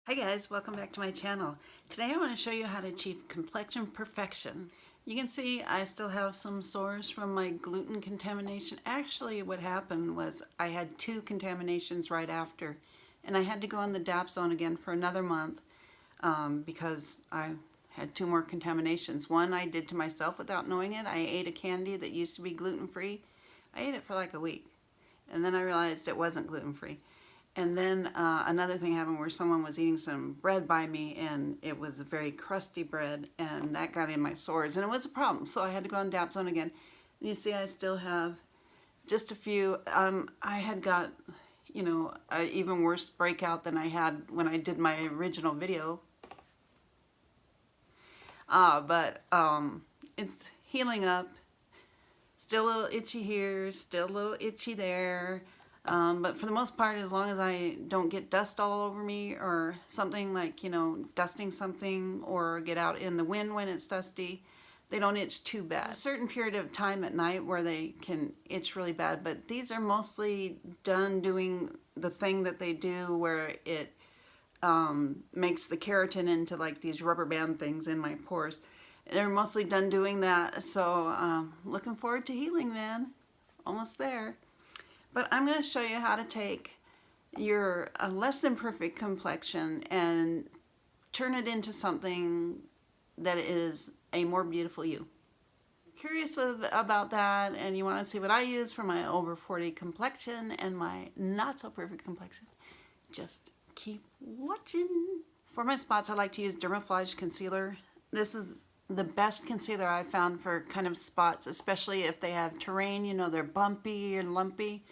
Hi guys, welcome back to my channel. Today I want to show you how to achieve complexion perfection. You can see I still have some sores from my gluten contamination. Actually, what happened was I had 2 contaminations right after, and I had to go on the DAP zone again for another month because I had 2 more contaminations. One I did to myself without knowing it. I ate a candy that used to be gluten-free. I ate it for like a week, and then I realized it wasn't gluten-free. And then another thing happened where someone was eating some bread by me, and it was a very crusty bread, and that got in my sores, and it was a problem. So I had to go on DAP zone again. And you see I still have just a few. I had got, you know, an even worse breakout than I had when I did my original video. But it's healing up. Still a little itchy here, still a little itchy there. But for the most part, as long as I don't get dust all over me or something like, you know, dusting something or get out in the wind when it's dusty, they don't itch too bad. There's a certain period of time at night where they can itch really bad, but these are mostly done doing the thing that they do where it makes the keratin into like these rubber band things in my pores. They're mostly done doing that, so looking forward to healing, man. Almost there. But I'm going to show you how to take your less than perfect complexion and turn it into something that is a more beautiful you. Curious about that, and you want to see what I use for my over 40 complexion and my not so perfect complexion, just keep watching. For my spots, I like to use Dermaflage Concealer. This is the best concealer I've found for kind of spots, especially if they have terrain, you know, they're bumpy and lumpy.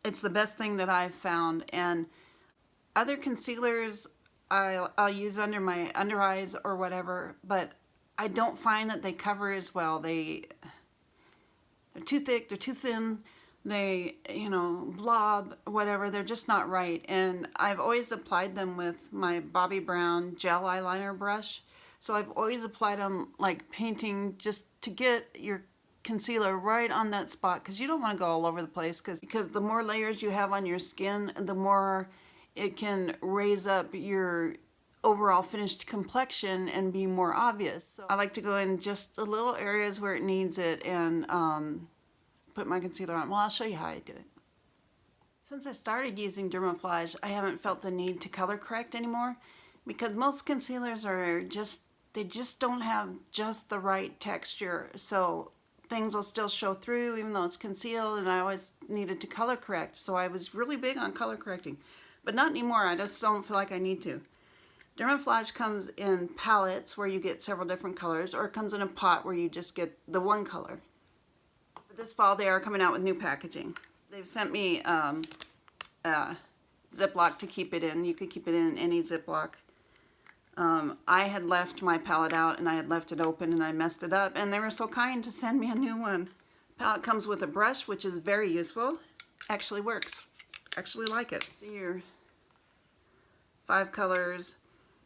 It's the best thing that I've found. And other concealers I'll use under my under eyes or whatever, but I don't find that they cover as well. They're too thick, they're too thin, they, you know, blob, whatever, they're just not right. And I've always applied them with my Bobbi Brown gel eyeliner brush. So I've always applied them like painting, just to get your concealer right on that spot, because you don't want to go all over the place, because the more layers you have on your skin, the more it can raise up your overall finished complexion and be more obvious. So I like to go in just the little areas where it needs it and put my concealer on. Well, I'll show you how I do it. Since I started using Dermaflage, I haven't felt the need to color correct anymore, because most concealers are they just don't have just the right texture. So things will still show through even though it's concealed, and I always needed to color correct. So I was really big on color correcting, but not anymore. I just don't feel like I need to. Dermaflage comes in palettes where you get several different colors, or it comes in a pot where you just get the one color. But this fall they are coming out with new packaging. They've sent me Ziploc to keep it in. You could keep it in any Ziploc. I had left my palette out and I had left it open and I messed it up, and they were so kind to send me a new one. Palette comes with a brush, which is very useful. Actually works. Actually like it. See your 5 colors: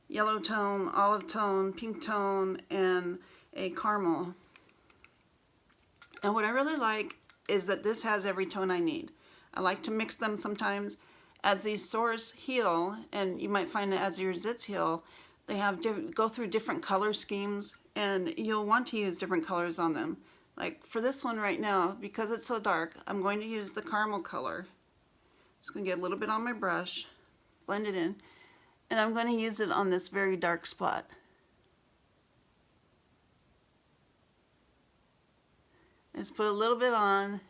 yellow tone, olive tone, pink tone, and a caramel. And what I really like is that this has every tone I need. I like to mix them sometimes. As these sores heal, and you might find that as your zits heal, they have go through different color schemes, and you'll want to use different colors on them. Like for this one right now, because it's so dark, I'm going to use the caramel color. Just going to get a little bit on my brush, blend it in, and I'm going to use it on this very dark spot. Just put a little bit on.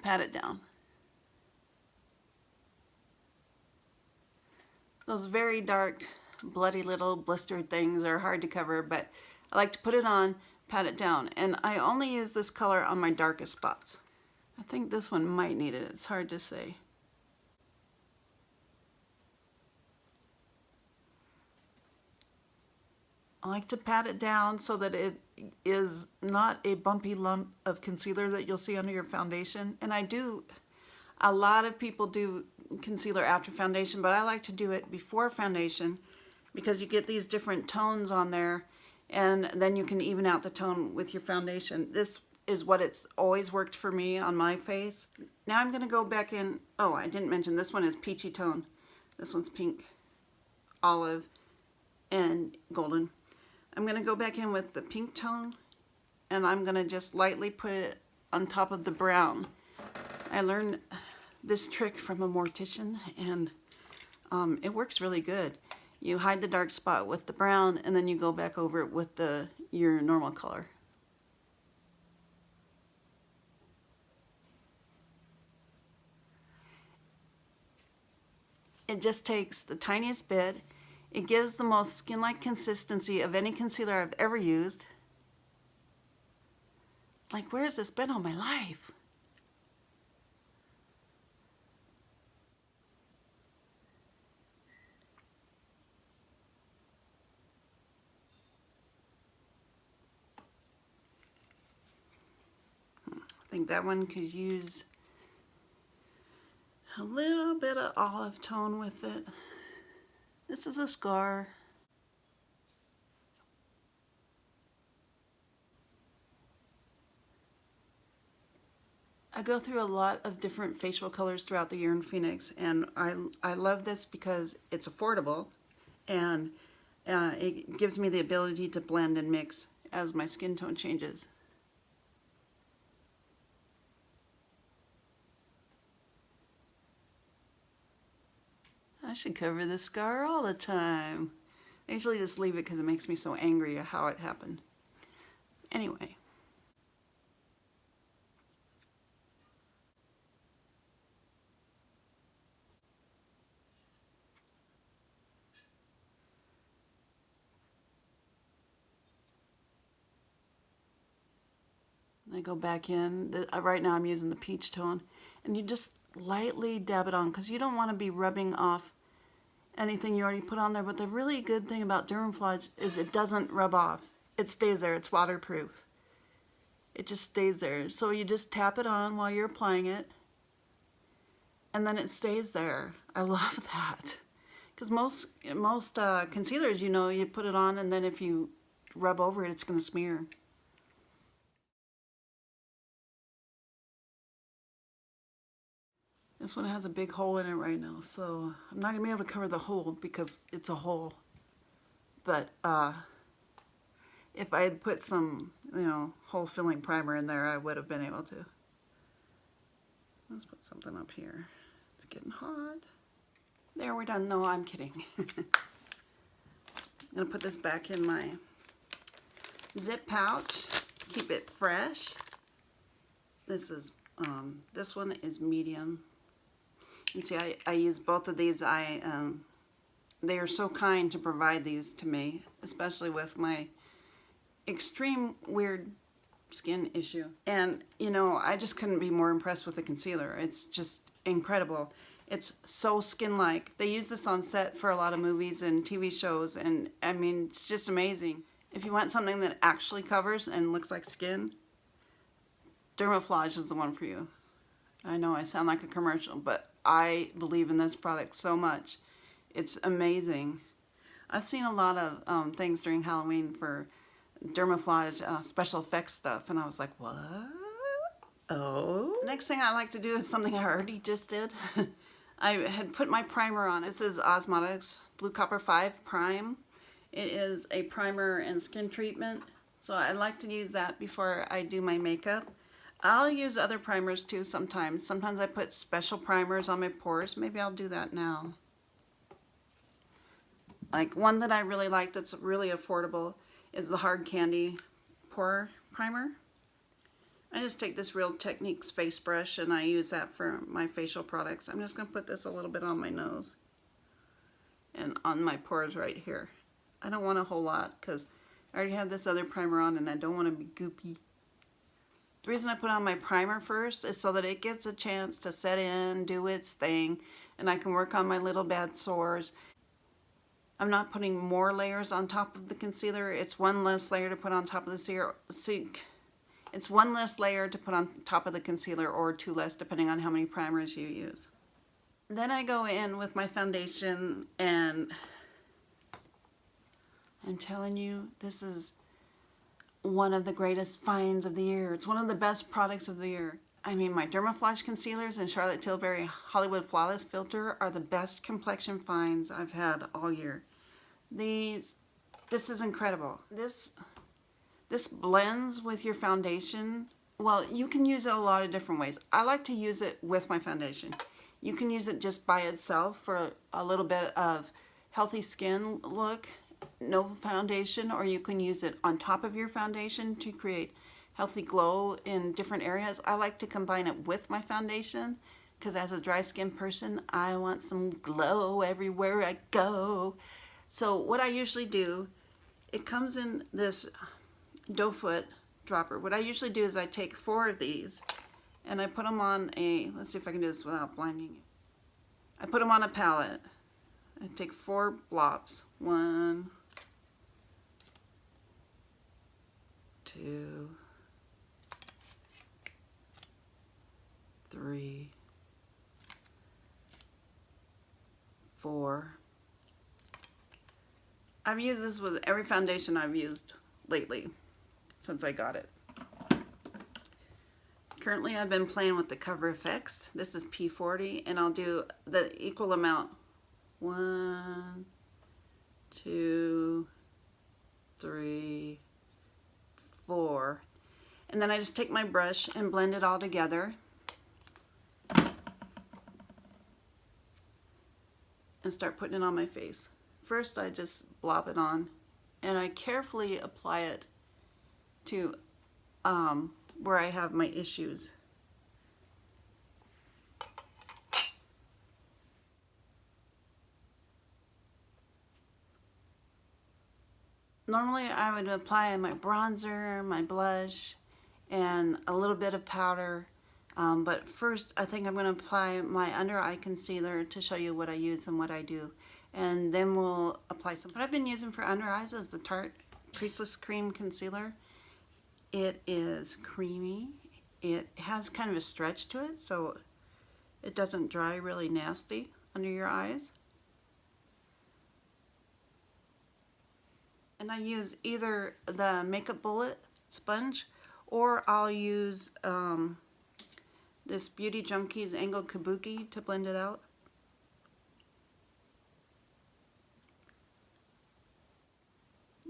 Pat it down. Those very dark, bloody little blistered things are hard to cover, but I like to put it on, pat it down, and I only use this color on my darkest spots. I think this one might need it. It's hard to say. I like to pat it down so that it is not a bumpy lump of concealer that you'll see under your foundation. And a lot of people do concealer after foundation, but I like to do it before foundation, because you get these different tones on there, and then you can even out the tone with your foundation. This is what it's always worked for me on my face. Now I'm going to go back in. Oh, I didn't mention this one is peachy tone. This one's pink, olive, and golden. I'm going to go back in with the pink tone, and I'm going to just lightly put it on top of the brown. I learned this trick from a mortician, and it works really good. You hide the dark spot with the brown, and then you go back over it with your normal color. It just takes the tiniest bit. It gives the most skin-like consistency of any concealer I've ever used. Like, where's this been all my life? I think that one could use a little bit of olive tone with it. This is a scar. I go through a lot of different facial colors throughout the year in Phoenix, and I love this because it's affordable, and it gives me the ability to blend and mix as my skin tone changes. I should cover this scar all the time. I usually just leave it because it makes me so angry at how it happened. Anyway. I go back in. Right now I'm using the peach tone. And you just lightly dab it on because you don't want to be rubbing off anything you already put on there. But the really good thing about Dermaflage is it doesn't rub off. It stays there. It's waterproof. It just stays there. So you just tap it on while you're applying it, and then it stays there. I love that. Because most concealers, you know, you put it on and then if you rub over it, it's going to smear. This one has a big hole in it right now, so I'm not going to be able to cover the hole because it's a hole. But if I had put some, you know, hole filling primer in there, I would have been able to. Let's put something up here. It's getting hot. There, we're done. No, I'm kidding. I'm going to put this back in my zip pouch. Keep it fresh. This one is medium. And see, I use both of these. They are so kind to provide these to me, especially with my extreme weird skin issue. And, you know, I just couldn't be more impressed with the concealer. It's just incredible. It's so skin-like. They use this on set for a lot of movies and TV shows, and I mean, it's just amazing. If you want something that actually covers and looks like skin, Dermaflage is the one for you. I know I sound like a commercial, but I believe in this product so much. It's amazing. I've seen a lot of things during Halloween for Dermaflage special effects stuff, and I was like, what? Oh. Next thing I like to do is something I already just did. I had put my primer on. This is Osmotics Blue Copper 5 Prime. It is a primer and skin treatment, so I like to use that before I do my makeup. I'll use other primers too sometimes. Sometimes I put special primers on my pores. Maybe I'll do that now. Like one that I really like that's really affordable is the Hard Candy Pore Primer. I just take this Real Techniques face brush and I use that for my facial products. I'm just going to put this a little bit on my nose and on my pores right here. I don't want a whole lot because I already have this other primer on and I don't want to be goopy. The reason I put on my primer first is so that it gets a chance to set in, do its thing, and I can work on my little bad sores. I'm not putting more layers on top of the concealer. It's one less layer to put on top of the It's one less layer to put on top of the concealer, or two less depending on how many primers you use. Then I go in with my foundation, and I'm telling you, this is one of the greatest finds of the year. It's one of the best products of the year. I mean, my Dermaflage Concealers and Charlotte Tilbury Hollywood Flawless Filter are the best complexion finds I've had all year. This is incredible. This blends with your foundation. Well, you can use it a lot of different ways. I like to use it with my foundation. You can use it just by itself for a little bit of healthy skin look, no foundation, or you can use it on top of your foundation to create healthy glow in different areas. I like to combine it with my foundation because as a dry skin person, I want some glow everywhere I go. So what I usually do, it comes in this doe foot dropper. What I usually do is I take 4 of these and I put them on a, let's see if I can do this without blinding you. I put them on a palette. I take 4 blobs. 1, 2, 3, 4. I've used this with every foundation I've used lately since I got it. Currently I've been playing with the Cover FX. This is P40 and I'll do the equal amount. 1, 2, 3, 4. And then I just take my brush and blend it all together. And start putting it on my face. First I just blob it on and I carefully apply it to where I have my issues. Normally I would apply my bronzer, my blush, and a little bit of powder. But first I think I'm going to apply my under eye concealer to show you what I use and what I do. And then we'll apply some. What I've been using for under eyes is the Tarte Creaseless Cream Concealer. It is creamy. It has kind of a stretch to it, so it doesn't dry really nasty under your eyes. And I use either the Makeup Bullet sponge or I'll use this Beauty Junkies Angled Kabuki to blend it out.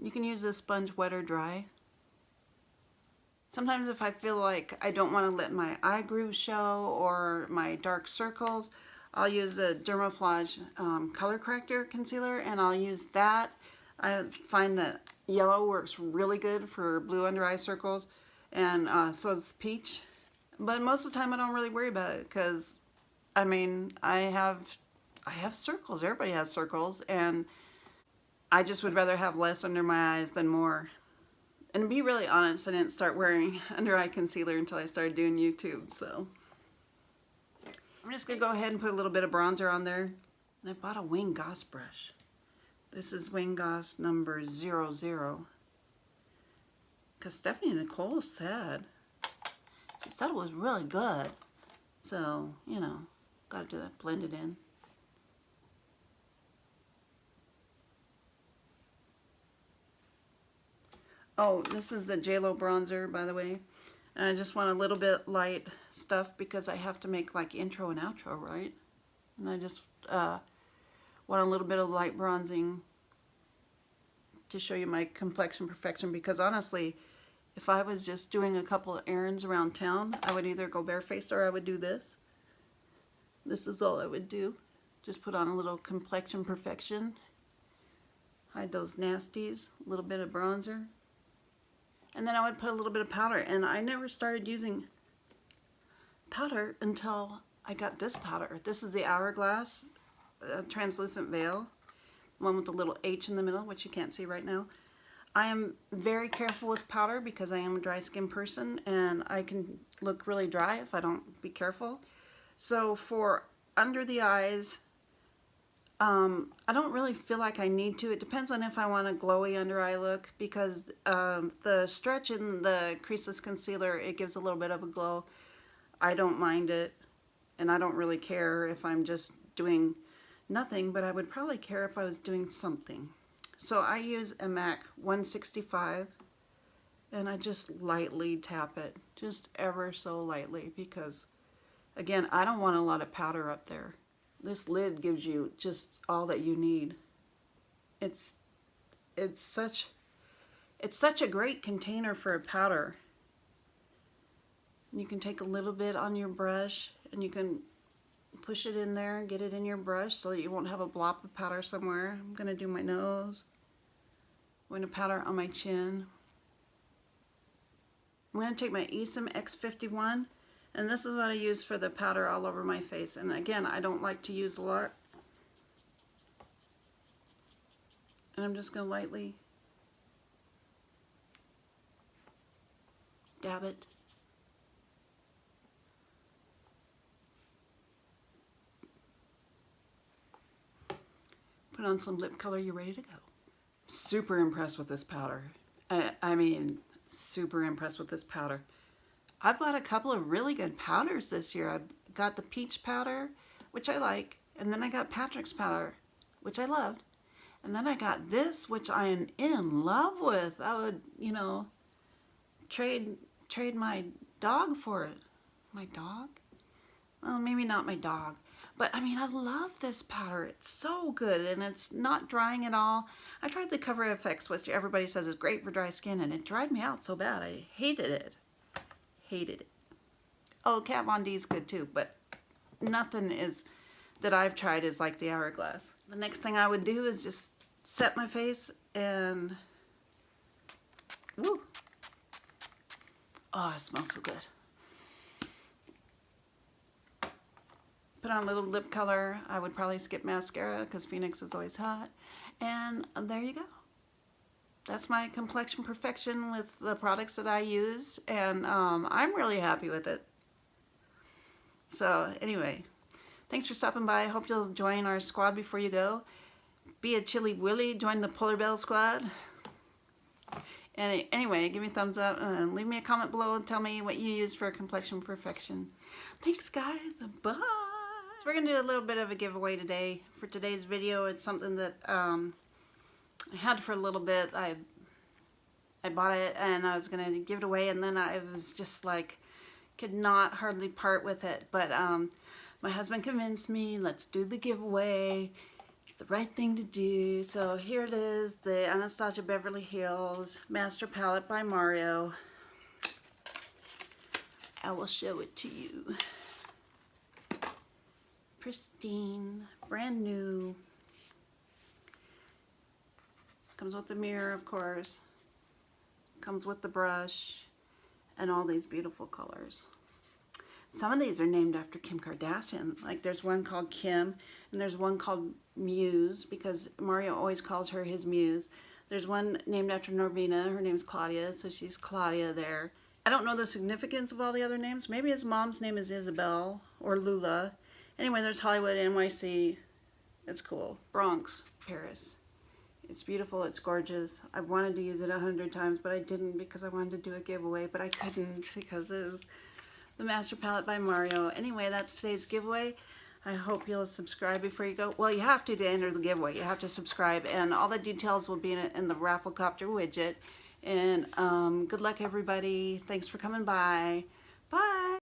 You can use this sponge wet or dry. Sometimes if I feel like I don't want to let my eye grooves show or my dark circles, I'll use a Dermaflage Color Corrector Concealer and I'll use that. I find that yellow works really good for blue under eye circles and so does peach. But most of the time I don't really worry about it because, I mean, I have circles. Everybody has circles and I just would rather have less under my eyes than more. And to be really honest, I didn't start wearing under eye concealer until I started doing YouTube, so. I'm just gonna go ahead and put a little bit of bronzer on there. And I bought a Wayne Goss brush. This is Wayne Goss number 00. Because Stephanie Nicole said, she said it was really good. So, you know, gotta do that, blend it in. Oh, this is the JLo bronzer, by the way. And I just want a little bit light stuff because I have to make like intro and outro, right? And I just want a little bit of light bronzing to show you my complexion perfection because honestly, if I was just doing a couple of errands around town, I would either go barefaced or I would do this. This is all I would do. Just put on a little complexion perfection. Hide those nasties, a little bit of bronzer. And then I would put a little bit of powder, and I never started using powder until I got this powder. This is the Hourglass Translucent Veil, the one with the little H in the middle, which you can't see right now. I am very careful with powder because I am a dry skin person, and I can look really dry if I don't be careful. So for under the eyes, I don't really feel like I need to. It depends on if I want a glowy under eye look because the stretch in the creaseless concealer, it gives a little bit of a glow. I don't mind it and I don't really care if I'm just doing nothing, but I would probably care if I was doing something. So I use a MAC 165 and I just lightly tap it, just ever so lightly, because again, I don't want a lot of powder up there. This lid gives you just all that you need. It's such a great container for a powder. You can take a little bit on your brush and you can push it in there and get it in your brush so that you won't have a blob of powder somewhere. I'm going to do my nose. I'm going to powder on my chin. I'm going to take my Esum X51, and this is what I use for the powder all over my face. And again, I don't like to use a lot. And I'm just going to lightly dab it. Put on some lip color, you're ready to go. Super impressed with this powder. I mean, super impressed with this powder. I bought a couple of really good powders this year. I got the peach powder, which I like, and then I got Patrick's powder, which I loved, and then I got this, which I am in love with. I would, you know, trade my dog for it. My dog? Well, maybe not my dog. But I mean, I love this powder. It's so good, and it's not drying at all. I tried the Cover FX, which everybody says is great for dry skin, and it dried me out so bad. I hated it. Hated it. Oh, Kat Von D is good too, but nothing is that I've tried is like the Hourglass. The next thing I would do is just set my face and woo. Oh, it smells so good. Put on a little lip color. I would probably skip mascara because Phoenix is always hot. And there you go. That's my complexion perfection with the products that I use. And I'm really happy with it. So anyway, thanks for stopping by. I hope you'll join our squad before you go. Be a chilly willy. Join the Polar Bell squad. And anyway, give me a thumbs up and leave me a comment below and tell me what you use for complexion perfection. Thanks, guys. Bye. So we're going to do a little bit of a giveaway today. For today's video, it's something that I had for a little bit. I bought it and I was going to give it away, and then I was just like, could not hardly part with it. But my husband convinced me, let's do the giveaway. It's the right thing to do. So here it is, the Anastasia Beverly Hills Master Palette by Mario. I will show it to you. Pristine, brand new. Comes with the mirror, of course. Comes with the brush and all these beautiful colors. Some of these are named after Kim Kardashian. Like there's one called Kim, and there's one called Muse, because Mario always calls her his muse. There's one named after Norvina. Her name's Claudia, so she's Claudia there. I don't know the significance of all the other names. Maybe his mom's name is Isabel or Lula. Anyway, there's Hollywood, NYC. It's cool. Bronx, Paris. It's beautiful. It's gorgeous. I've wanted to use it 100 times, but I didn't because I wanted to do a giveaway, but I couldn't because it was the Master Palette by Mario. Anyway, that's today's giveaway. I hope you'll subscribe before you go. Well, you have to enter the giveaway. You have to subscribe, and all the details will be in the Rafflecopter widget. And good luck, everybody. Thanks for coming by. Bye.